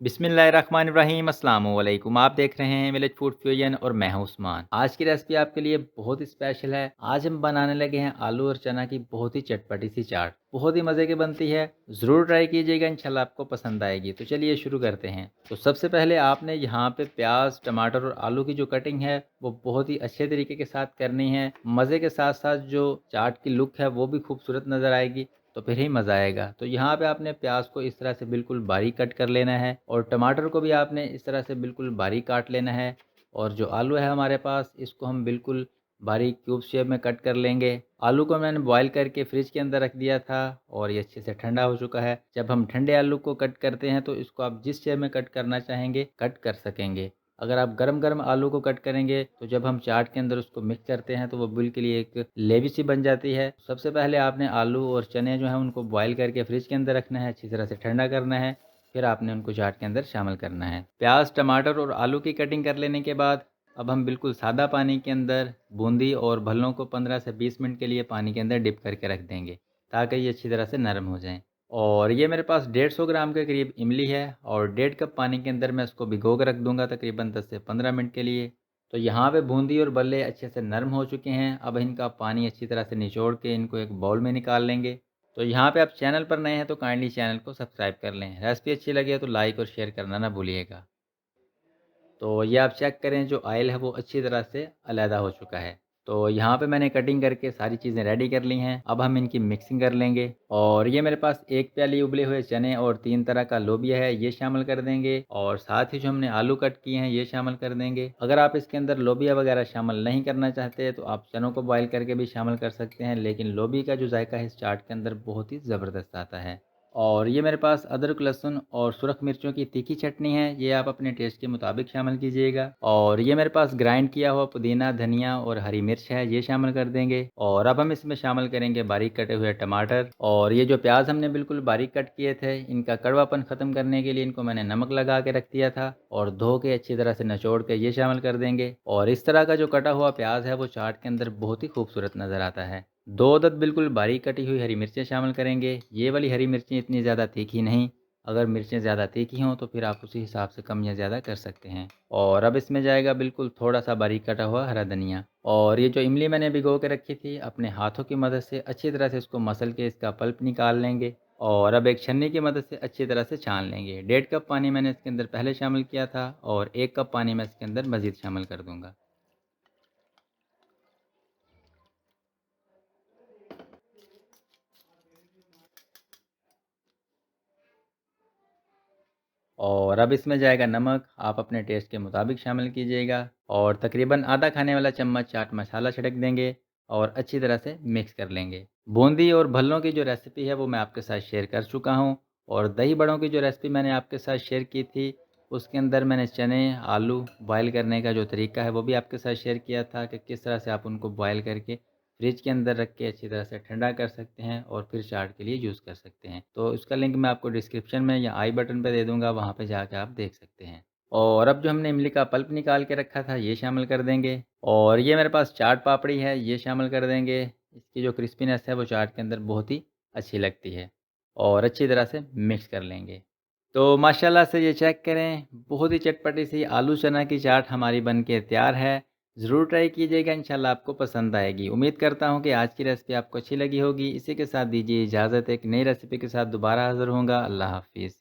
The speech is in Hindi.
बिस्मिल्लाहिर्रहमानिर्रहीम अस्सलामु अलैकुम। आप देख रहे हैं विलेज फूड फ्यूजन और मैं हूं उस्मान। आज की रेसिपी आपके लिए बहुत ही स्पेशल है। आज हम बनाने लगे हैं आलू और चना की बहुत ही चटपटी सी चाट। बहुत ही मज़े की बनती है, ज़रूर ट्राई कीजिएगा, इंशाल्लाह आपको पसंद आएगी। तो चलिए शुरू करते हैं। तो सबसे पहले आपने यहाँ पे प्याज, टमाटर और आलू की जो कटिंग है वो बहुत ही अच्छे तरीके के साथ करनी है। मज़े के साथ साथ जो चाट की लुक है वो भी खूबसूरत नज़र आएगी, तो फिर ही मज़ा आएगा। तो यहाँ पे आपने प्याज को इस तरह से बिल्कुल बारीक कट कर लेना है और टमाटर को भी आपने इस तरह से बिल्कुल बारीक काट लेना है। और जो आलू है हमारे पास, इसको हम बिल्कुल बारीक क्यूब शेप में कट कर लेंगे। आलू को मैंने बॉईल करके फ्रिज के अंदर रख दिया था और ये अच्छे से ठंडा हो चुका है। जब हम ठंडे आलू को कट करते हैं तो इसको आप जिस शेप में कट करना चाहेंगे कट कर सकेंगे। अगर आप गरम-गरम आलू को कट करेंगे तो जब हम चाट के अंदर उसको मिक्स करते हैं तो वो बिल्कुल ही एक लेवी सी बन जाती है। सबसे पहले आपने आलू और चने जो हैं उनको बॉईल करके फ्रिज के अंदर रखना है, अच्छी तरह से ठंडा करना है, फिर आपने उनको चाट के अंदर शामिल करना है। प्याज, टमाटर और आलू की कटिंग कर लेने के बाद अब हम बिल्कुल सादा पानी के अंदर बूंदी और भल्लों को 15 से 20 मिनट के लिए पानी के अंदर डिप करके रख देंगे ताकि ये अच्छी तरह से नरम हो जाएँ। और ये मेरे पास 150 ग्राम के करीब इमली है और 1.5 कप पानी के अंदर मैं इसको भिगो कर रख दूंगा तकरीबन 10 से 15 मिनट के लिए। तो यहाँ पे बूंदी और बल्ले अच्छे से नरम हो चुके हैं। अब इनका पानी अच्छी तरह से निचोड़ के इनको एक बाउल में निकाल लेंगे। तो यहाँ पे आप चैनल पर नए हैं तो काइंडली चैनल को सब्सक्राइब कर लें। रेसिपी अच्छी लगे तो लाइक और शेयर करना ना भूलिएगा। तो ये आप चेक करें, जो ऑयल है वो अच्छी तरह से अलहदा हो चुका है। तो यहाँ पे मैंने कटिंग करके सारी चीज़ें रेडी कर ली हैं। अब हम इनकी मिक्सिंग कर लेंगे। और ये मेरे पास 1 प्याली उबले हुए चने और 3 तरह का लोबिया है, ये शामिल कर देंगे। और साथ ही जो हमने आलू कट किए हैं ये शामिल कर देंगे। अगर आप इसके अंदर लोबिया वगैरह शामिल नहीं करना चाहते तो आप चनों को बॉयल करके भी शामिल कर सकते हैं, लेकिन लोबिया का जो जायका है इस चाट के अंदर बहुत ही ज़बरदस्त आता है। और ये मेरे पास अदरक, लहसुन और सुरख मिर्चों की तीखी चटनी है, ये आप अपने टेस्ट के मुताबिक शामिल कीजिएगा। और ये मेरे पास ग्राइंड किया हुआ पुदीना, धनिया और हरी मिर्च है, ये शामिल कर देंगे। और अब हम इसमें शामिल करेंगे बारीक कटे हुए टमाटर। और ये जो प्याज हमने बिल्कुल बारीक कट किए थे, इनका कड़वापन ख़त्म करने के लिए इनको मैंने नमक लगा के रख दिया था और धो के अच्छी तरह से निचोड़ के ये शामिल कर देंगे। और इस तरह का जो कटा हुआ प्याज है वो चाट के अंदर बहुत ही खूबसूरत नज़र आता है। 2 अदद बिल्कुल बारीक कटी हुई हरी मिर्चें शामिल करेंगे। ये वाली हरी मिर्चें इतनी ज़्यादा तीखी नहीं, अगर मिर्चें ज़्यादा तीखी हों तो फिर आप उसी हिसाब से कम या ज़्यादा कर सकते हैं। और अब इसमें जाएगा बिल्कुल थोड़ा-सा बारीक कटा हुआ हरा धनिया। और ये जो इमली मैंने भिगो के रखी थी, अपने हाथों की मदद से अच्छी तरह से इसको मसल के इसका पल्प निकाल लेंगे। और अब एक छन्नी की मदद से अच्छी तरह से छान लेंगे। 1.5 कप पानी मैंने इसके अंदर पहले शामिल किया था और 1 कप पानी मैं इसके अंदर मज़ीद शामिल कर दूँगा। और अब इसमें जाएगा नमक, आप अपने टेस्ट के मुताबिक शामिल कीजिएगा। और तकरीबन आधा खाने वाला चम्मच चाट मसाला छिड़क देंगे और अच्छी तरह से मिक्स कर लेंगे। बूंदी और भल्लों की जो रेसिपी है वो मैं आपके साथ शेयर कर चुका हूँ। और दही बड़ों की जो रेसिपी मैंने आपके साथ शेयर की थी, उसके अंदर मैंने चने, आलू बॉयल करने का जो तरीका है वो भी आपके साथ शेयर किया था कि किस तरह से आप उनको बॉयल करके फ्रिज के अंदर रख के अच्छी तरह से ठंडा कर सकते हैं और फिर चाट के लिए यूज़ कर सकते हैं। तो इसका लिंक मैं आपको डिस्क्रिप्शन में या आई बटन पे दे दूँगा, वहाँ पे जाके आप देख सकते हैं। और अब जो हमने इमली का पल्प निकाल के रखा था ये शामिल कर देंगे। और ये मेरे पास चाट पापड़ी है, ये शामिल कर देंगे। इसकी जो क्रिस्पीनेस है वो चाट के अंदर बहुत ही अच्छी लगती है। और अच्छी तरह से मिक्स कर लेंगे। तो माशाल्लाह से ये चेक करें, बहुत ही चटपटी सी आलू चना की चाट हमारी बन के तैयार है। ज़रूर ट्राई कीजिएगा, इंशाल्लाह आपको पसंद आएगी। उम्मीद करता हूँ कि आज की रेसिपी आपको अच्छी लगी होगी। इसी के साथ दीजिए इजाज़त, एक नई रेसिपी के साथ दोबारा हाज़िर होऊँगा। अल्लाह हाफ़िज़।